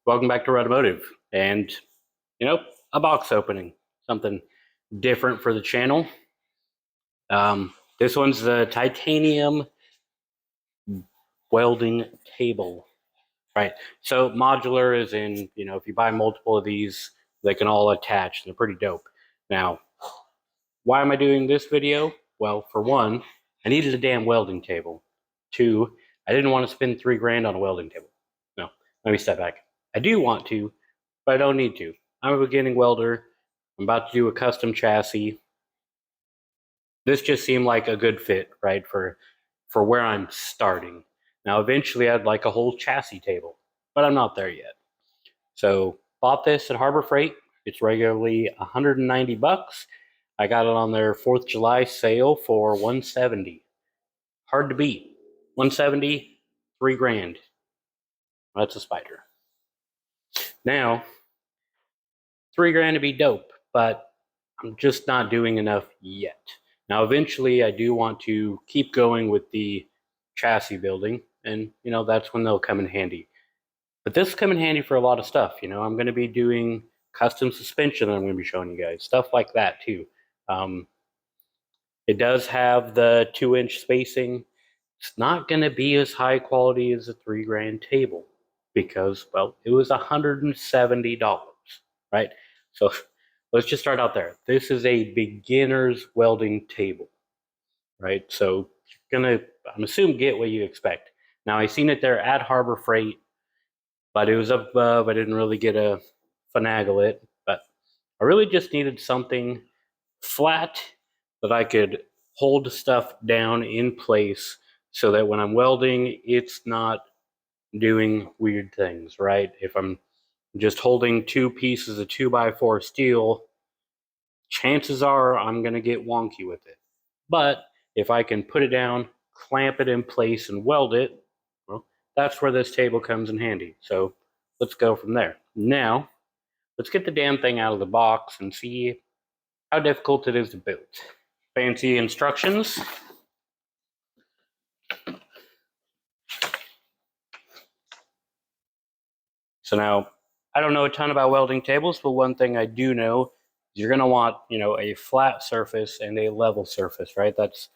Welcome back to Automotive, and a box opening, something different for the channel. This one's the titanium welding table, right? So modular is in, if you buy multiple of these, they can all attach. They're pretty dope. Now, why am I doing this video? Well, for one, I needed a damn welding table. Two, I didn't want to spend $3 grand on a welding table. No, let me step back. I do want to, but I don't need to. I'm a beginning welder. I'm about to do a custom chassis. This just seemed like a good fit, right, for where I'm starting. Now, eventually, I'd like a whole chassis table, but I'm not there yet. So, bought this at Harbor Freight. It's regularly $190. I got it on their 4th of July sale for $170. Hard to beat. $170, $3 grand. That's a spider. Now, $3 grand to be dope, but I'm just not doing enough yet. Now, eventually, I do want to keep going with the chassis building, and that's when they'll come in handy. But this will come in handy for a lot of stuff. I'm going to be doing custom suspension that I'm going to be showing you guys, stuff like that too. It does have the 2-inch spacing. It's not going to be as high quality as a $3 grand table because, well, it was $170, right? So let's just start out there. This is a beginner's welding table, right? So you're going to, I'm assuming, get what you expect. Now, I seen it there at Harbor Freight, but it was up above. I didn't really get a finagle it, but I really just needed something flat that I could hold stuff down in place so that when I'm welding, it's not doing weird things, right? If I'm just holding two pieces of 2x4 steel, chances are I'm going to get wonky with it. But if I can put it down, clamp it in place, and weld it, well, that's where this table comes in handy. So let's go from there. Now, let's get the damn thing out of the box and see how difficult it is to build. Fancy instructions. So now, I don't know a ton about welding tables, but one thing I do know is you're going to want, a flat surface and a level surface, right? That's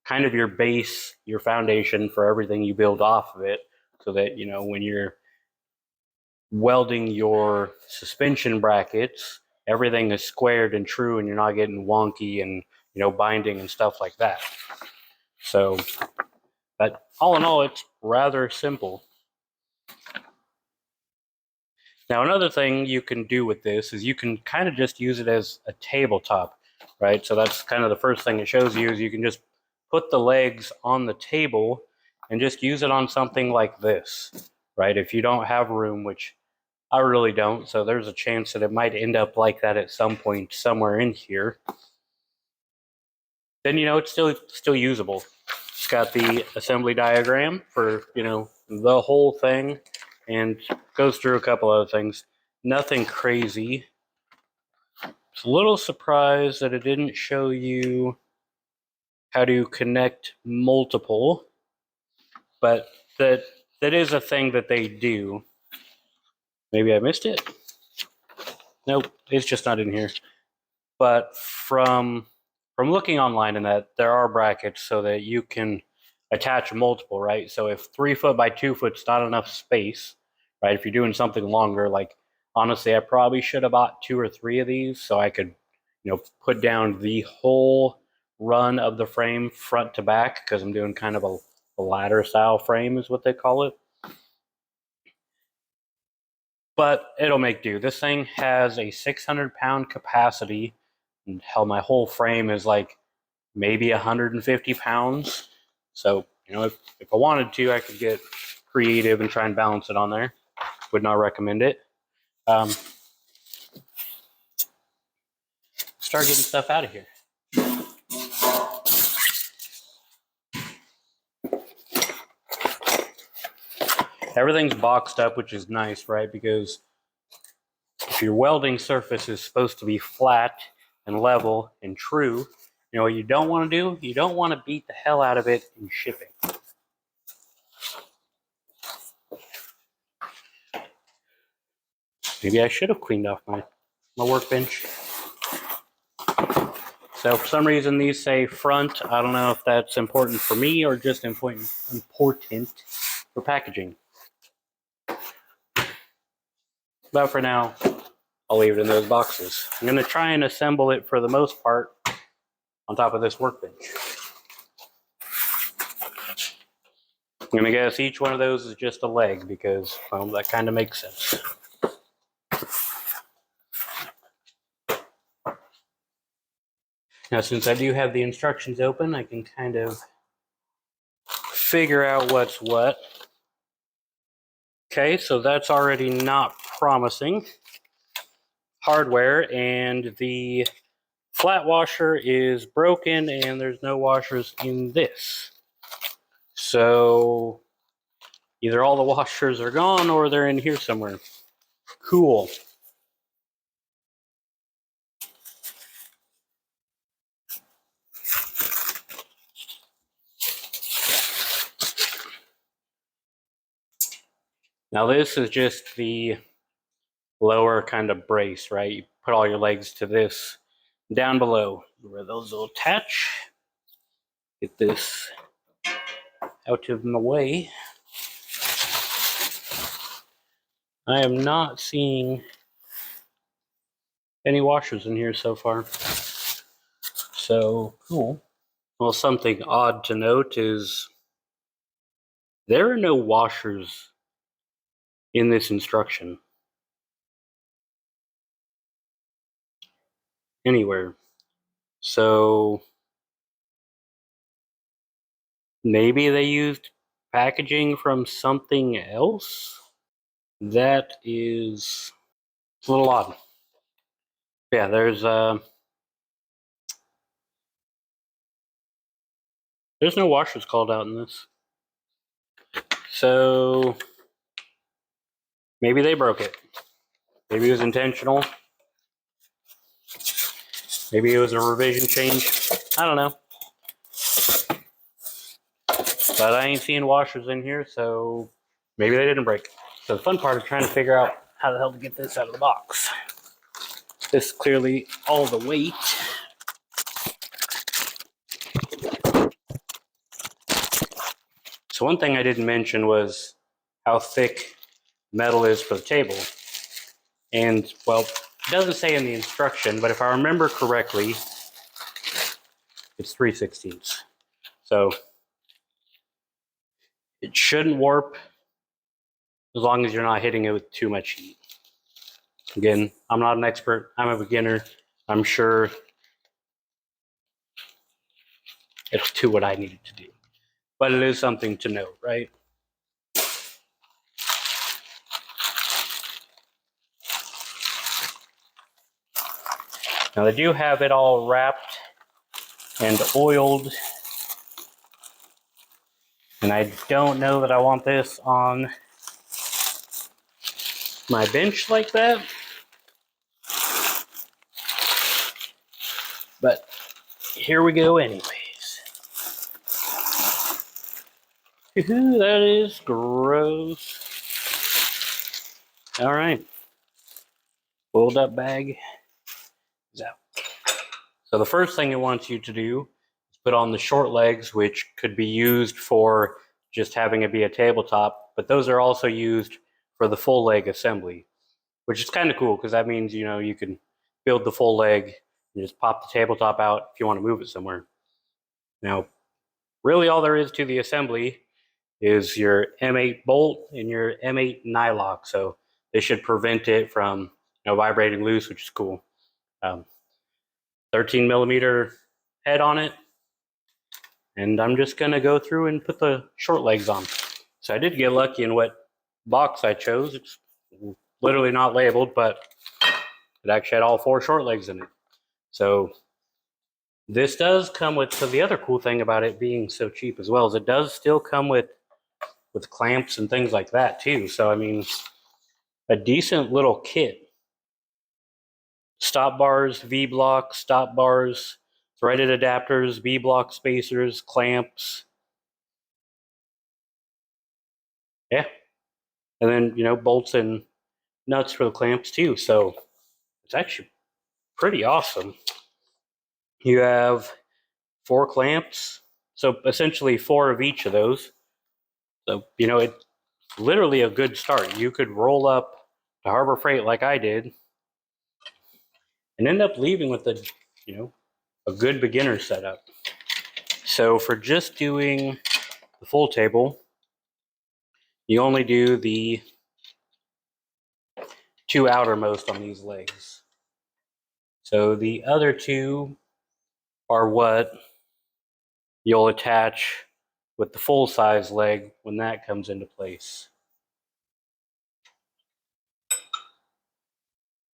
kind of your base, your foundation for everything you build off of it, so that, when you're welding your suspension brackets, everything is squared and true and you're not getting wonky and, binding and stuff like that. So, but all in all, it's rather simple. Now, another thing you can do with this is you can kind of just use it as a tabletop, right? So that's kind of the first thing it shows you is you can just put the legs on the table and just use it on something like this, right? If you don't have room, which I really don't, so there's a chance that it might end up like that at some point somewhere in here, then, it's still usable. It's got the assembly diagram for, the whole thing, and goes through a couple other things. Nothing crazy. It's a little surprised that it didn't show you how to connect multiple, but that is a thing that they do. Maybe I missed it. Nope, it's just not in here. But from looking online in that, there are brackets so that you can attach multiple, right? So if 3 foot by 2 foot's not enough space, right? If you're doing something longer, like honestly, I probably should have bought 2 or 3 of these so I could, put down the whole run of the frame front to back, because I'm doing kind of a ladder style frame is what they call it. But it'll make do. This thing has a 600-pound capacity, and hell, my whole frame is like maybe 150 pounds. So, if I wanted to, I could get creative and try and balance it on there. Would not recommend it. Start getting stuff out of here. Everything's boxed up, which is nice, right? Because if your welding surface is supposed to be flat and level and true, what you don't want to do? You don't want to beat the hell out of it in shipping. Maybe I should have cleaned off my workbench. So for some reason these say front. I don't know if that's important for me or just important for packaging. But for now, I'll leave it in those boxes. I'm going to try and assemble it for the most part on top of this workbench. I'm going to guess each one of those is just a leg because, well, that kind of makes sense. Now, since I do have the instructions open, I can kind of figure out what's what. Okay, so that's already not promising. Hardware, and the flat washer is broken and there's no washers in this. So either all the washers are gone or they're in here somewhere. Cool. Now this is just the lower kind of brace, right? You put all your legs to this down below where those will attach. Get this out of the way. I am not seeing any washers in here so far. So cool. Well, something odd to note is there are no washers in this instruction anywhere. So maybe they used packaging from something else? That is a little odd. Yeah, there's no washers called out in this. So maybe they broke it. Maybe it was intentional. Maybe it was a revision change. I don't know. But I ain't seeing washers in here, so maybe they didn't break. So the fun part is trying to figure out how the hell to get this out of the box. This is clearly all the weight. So one thing I didn't mention was how thick metal is for the table. And, well, it doesn't say in the instruction, but if I remember correctly, it's 3/16. So it shouldn't warp as long as you're not hitting it with too much heat. Again, I'm not an expert. I'm a beginner. I'm sure it'll do what I need it to do. But it is something to note, right? Now they do have it all wrapped and oiled. And I don't know that I want this on my bench like that. But here we go anyways. That is gross. All right. Fold up bag is out. So the first thing it wants you to do is put on the short legs, which could be used for just having it be a tabletop, but those are also used for the full leg assembly, which is kind of cool because that means, you know, you can build the full leg and just pop the tabletop out if you want to move it somewhere. Now, really all there is to the assembly is your M8 bolt and your M8 nylock. So they should prevent it from, you know, vibrating loose, which is cool. 13 millimeter head on it. And I'm just gonna go through and put the short legs on. So I did get lucky in what box I chose. It's literally not labeled, but it actually had all 4 short legs in it. So this does come with, so the other cool thing about it being so cheap as well is it does still come with clamps and things like that too. So I mean, a decent little kit. Stop bars, V-block, stop bars, threaded adapters, V-block spacers, clamps. Yeah. And then, you know, bolts and nuts for the clamps too, so it's actually pretty awesome. You have 4 clamps, so essentially 4 of each of those. So, you know, it's literally a good start. You could roll up to Harbor Freight like I did and end up leaving with a, you know, a good beginner setup. So for just doing the full table, you only do the 2 outermost on these legs. So the other 2 are what you'll attach with the full size leg when that comes into place.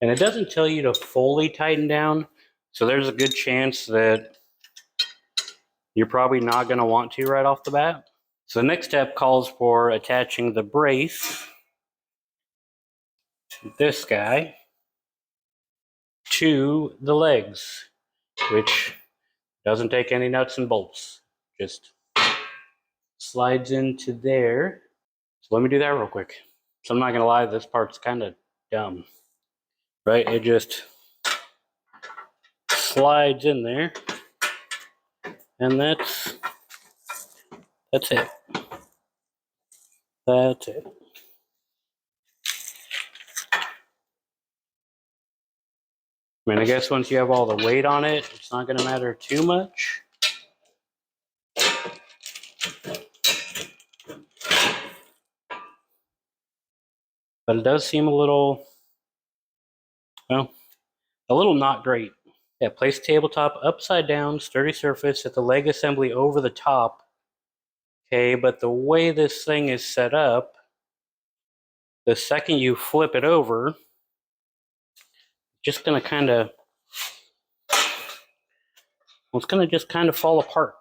And it doesn't tell you to fully tighten down, so there's a good chance that you're probably not going to want to right off the bat. So the next step calls for attaching the brace, this guy, to the legs, which doesn't take any nuts and bolts. Just slides into there. So let me do that real quick. So I'm not going to lie, this part's kind of dumb, right? It just slides in there, and that's it. That's it. I mean, I guess once you have all the weight on it, it's not going to matter too much. But it does seem a little, well, a little not great. Yeah, place tabletop upside down, sturdy surface, set the leg assembly over the top. Okay, but the way this thing is set up, the second you flip it over, just going to kind of, well, it's going to just kind of fall apart.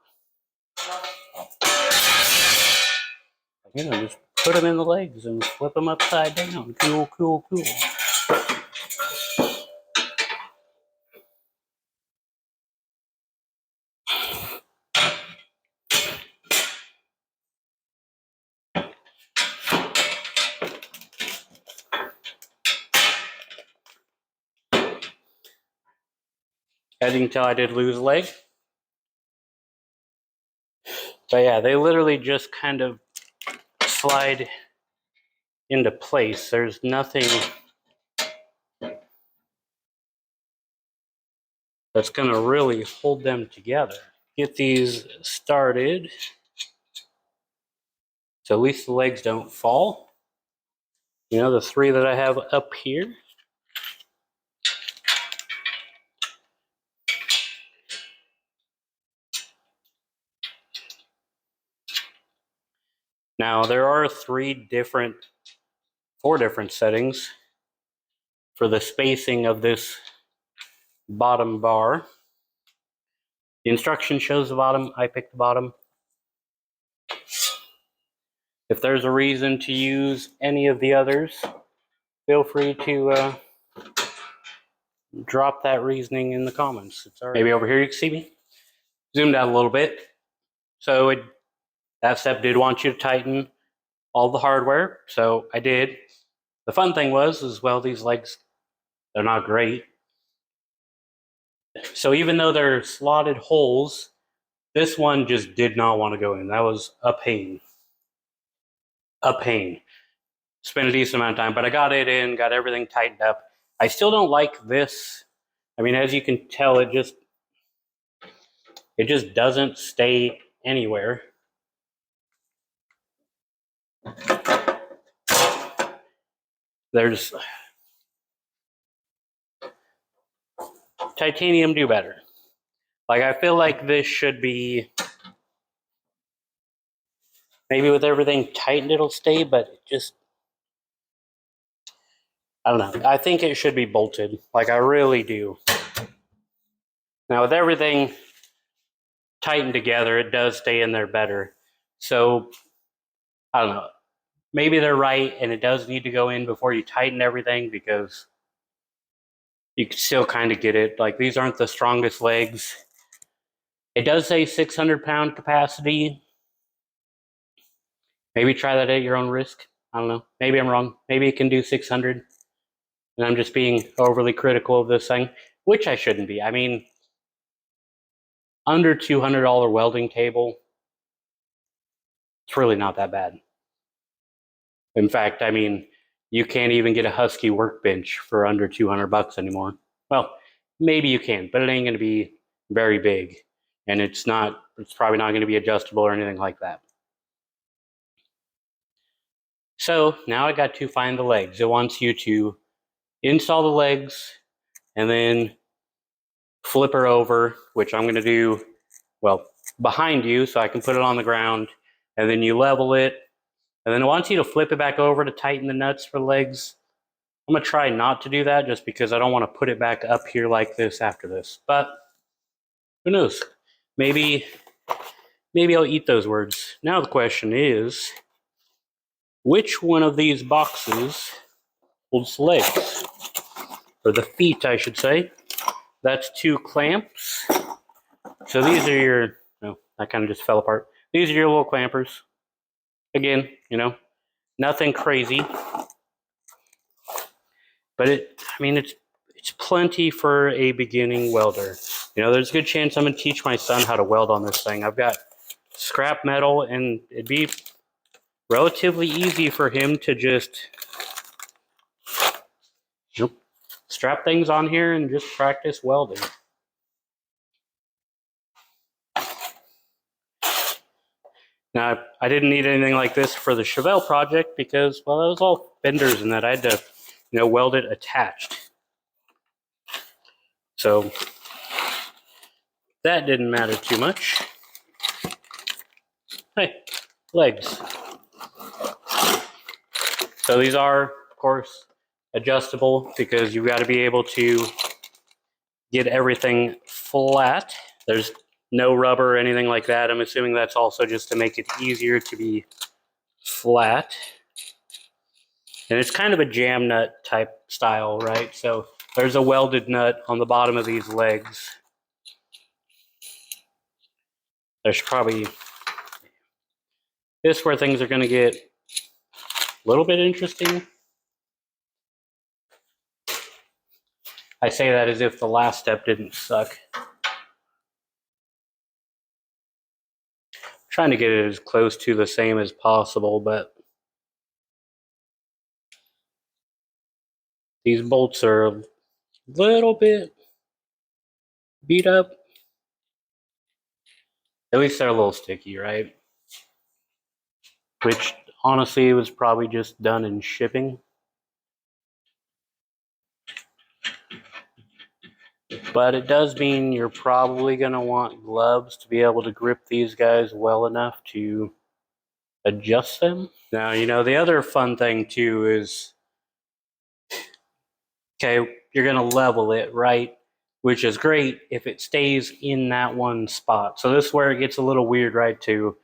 You know, just put them in the legs and flip them upside down. Cool, cool, cool. As you can tell, I did lose a leg. But yeah, they literally just kind of slide into place. There's nothing that's going to really hold them together. Get these started so at least the legs don't fall. You know, the 3 that I have up here. Now, there are 4 different settings for the spacing of this bottom bar. The instruction shows the bottom. I picked the bottom. If there's a reason to use any of the others, feel free to drop that reasoning in the comments. It's all right. Maybe over here you can see me. Zoomed out a little bit. So that step did want you to tighten all the hardware, so I did. The fun thing was, well, these legs, they're not great. So even though they're slotted holes, this one just did not want to go in. That was a pain. A pain. Spent a decent amount of time, but I got it in, got everything tightened up. I still don't like this. I mean, as you can tell, it just doesn't stay anywhere. There's titanium do better. Like, I feel like this should be, maybe with everything tightened it'll stay, but it just, I don't know. I think it should be bolted. Like, I really do. Now, with everything tightened together, it does stay in there better. So, I don't know. Maybe they're right, and it does need to go in before you tighten everything, because you can still kind of get it. Like, these aren't the strongest legs. It does say 600-pound capacity. Maybe try that at your own risk. I don't know. Maybe I'm wrong. Maybe it can do 600. and I'm just being overly critical of this thing, which I shouldn't be. I mean, under $200 welding table, it's really not that bad. In fact, I mean, you can't even get a Husky workbench for under 200 bucks anymore. Well, maybe you can, but it ain't going to be very big, and it's probably not going to be adjustable or anything like that. So now I got to find the legs. It wants you to install the legs and then flip her over, which I'm going to do, well, behind you so I can put it on the ground, and then you level it, and then it wants you to flip it back over to tighten the nuts for the legs. I'm going to try not to do that just because I don't want to put it back up here like this after this. But who knows? Maybe I'll eat those words. Now the question is, which one of these boxes holds the legs? Or the feet, I should say. That's 2 clamps. So these are your, oh, that kind of just fell apart. These are your little clampers. Again, you know, nothing crazy. But it's plenty for a beginning welder. You know, there's a good chance I'm going to teach my son how to weld on this thing. I've got scrap metal, and it'd be relatively easy for him to just strap things on here and just practice welding. Now, I didn't need anything like this for the Chevelle project because, well, that was all fenders and that I had to, you know, weld it attached. So that didn't matter too much. Hey, legs. So these are, of course, adjustable because you've got to be able to get everything flat. There's no rubber or anything like that. I'm assuming that's also just to make it easier to be flat. And it's kind of a jam nut type style, right? So there's a welded nut on the bottom of these legs. There's probably, this is where things are going to get a little bit interesting. I say that as if the last step didn't suck. Trying to get it as close to the same as possible, but these bolts are a little bit beat up. At least they're a little sticky, right? Which honestly was probably just done in shipping. But it does mean you're probably going to want gloves to be able to grip these guys well enough to adjust them. Now, you know, the other fun thing too is, okay, you're going to level it, right? Which is great if it stays in that one spot. So this is where it gets a little weird, right? To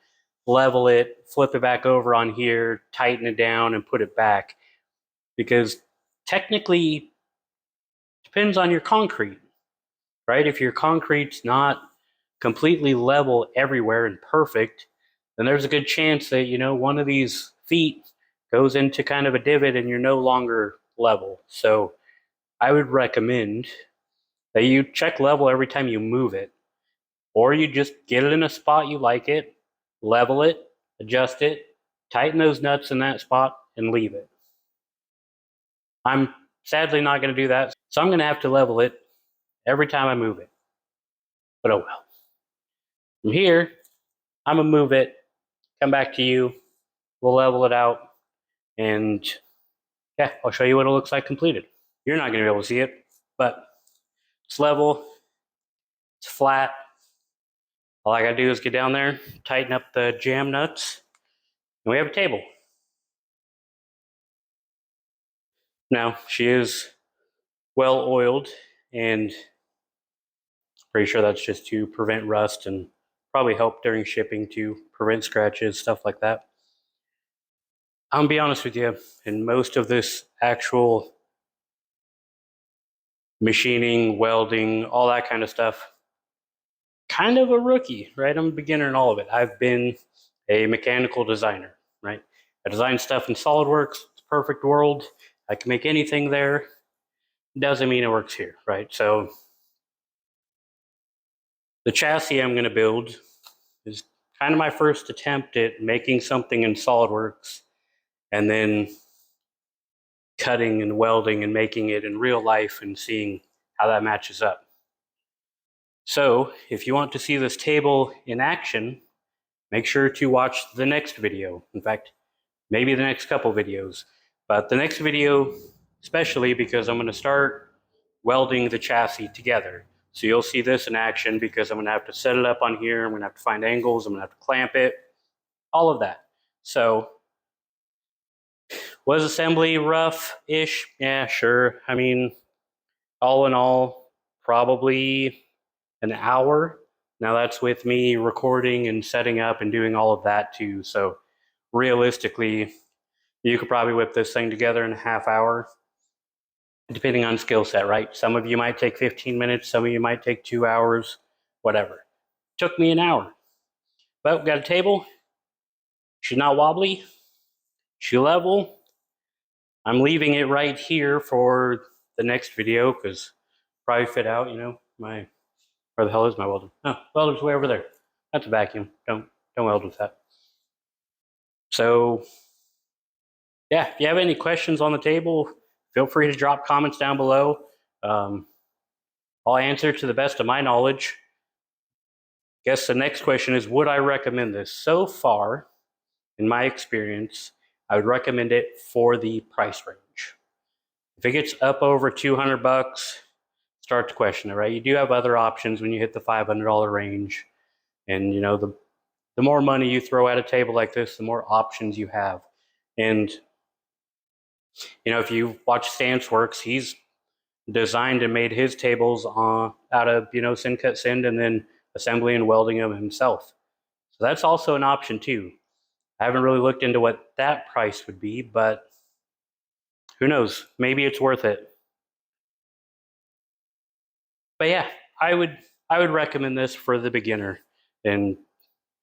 level it, flip it back over on here, tighten it down, and put it back. Because technically, depends on your concrete, right? If your concrete's not completely level everywhere and perfect, then there's a good chance that, you know, one of these feet goes into kind of a divot and you're no longer level. So I would recommend that you check level every time you move it, or you just get it in a spot you like it, level it, adjust it, tighten those nuts in that spot, and leave it. I'm sadly not going to do that, so I'm going to have to level it every time I move it. But oh well. From here, I'm going to move it, come back to you, we'll level it out, and yeah, I'll show you what it looks like completed. You're not going to be able to see it, but it's level, it's flat. All I got to do is get down there, tighten up the jam nuts, and we have a table. Now, she is well oiled, and pretty sure that's just to prevent rust and probably help during shipping to prevent scratches, stuff like that. I'm gonna be honest with you, in most of this actual machining, welding, all that kind of stuff, kind of a rookie, right? I'm a beginner in all of it. I've been a mechanical designer, right? I design stuff in SolidWorks, it's a perfect world. I can make anything there. doesn't mean it works here, right? So the chassis I'm going to build is kind of my first attempt at making something in SolidWorks and then cutting and welding and making it in real life and seeing how that matches up. So if you want to see this table in action, make sure to watch the next video. In fact, maybe the next couple videos. But the next video, especially because I'm going to start welding the chassis together. So you'll see this in action because I'm going to have to set it up on here. I'm going to have to find angles. I'm going to have to clamp it. All of that. So was assembly rough-ish? Yeah, sure. I mean, all in all, probably an hour. Now that's with me recording and setting up and doing all of that too. So realistically, you could probably whip this thing together in a half hour, depending on skill set, right? Some of you might take 15 minutes, some of you might take 2 hours, whatever. Took me an hour. But we got a table. She's not wobbly. She's level. I'm leaving it right here for the next video because probably fit out, you know, where the hell is my welder? Oh, welder's way over there. That's a vacuum. Don't weld with that. So yeah, if you have any questions on the table, feel free to drop comments down below. I'll answer to the best of my knowledge. Guess the next question is, would I recommend this? So far, in my experience, I would recommend it for the price range. If it gets up over $200, start to question it, right? You do have other options when you hit the $500 range. And, you know, the more money you throw at a table like this, the more options you have. And, you know, if you watch StanceWorks, he's designed and made his tables out of, you know, send, cut, send, and then assembly and welding them himself. So that's also an option too. I haven't really looked into what that price would be, but who knows? Maybe it's worth it. But yeah, I would recommend this for the beginner. And,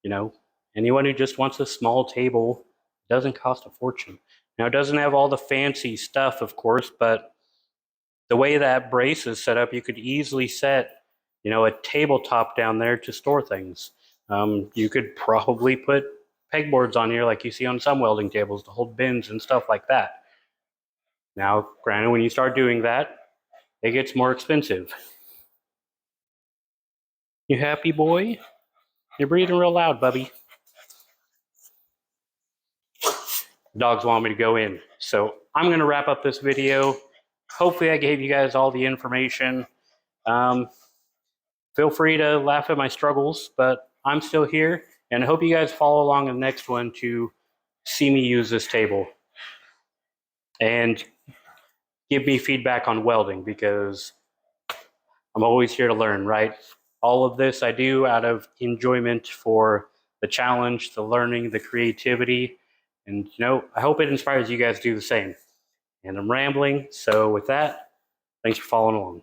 you know, anyone who just wants a small table, doesn't cost a fortune. Now, it doesn't have all the fancy stuff, of course, but the way that brace is set up, you could easily set, you know, a tabletop down there to store things. You could probably put pegboards on here like you see on some welding tables to hold bins and stuff like that. Now, granted, when you start doing that, it gets more expensive. You happy, boy? You're breathing real loud, Bubby. The dogs want me to go in. So I'm going to wrap up this video. Hopefully I gave you guys all the information. Feel free to laugh at my struggles, but I'm still here. And I hope you guys follow along in the next one to see me use this table. And give me feedback on welding because I'm always here to learn, right? All of this I do out of enjoyment for the challenge, the learning, the creativity. And, you know, I hope it inspires you guys to do the same. And I'm rambling. So with that, thanks for following along.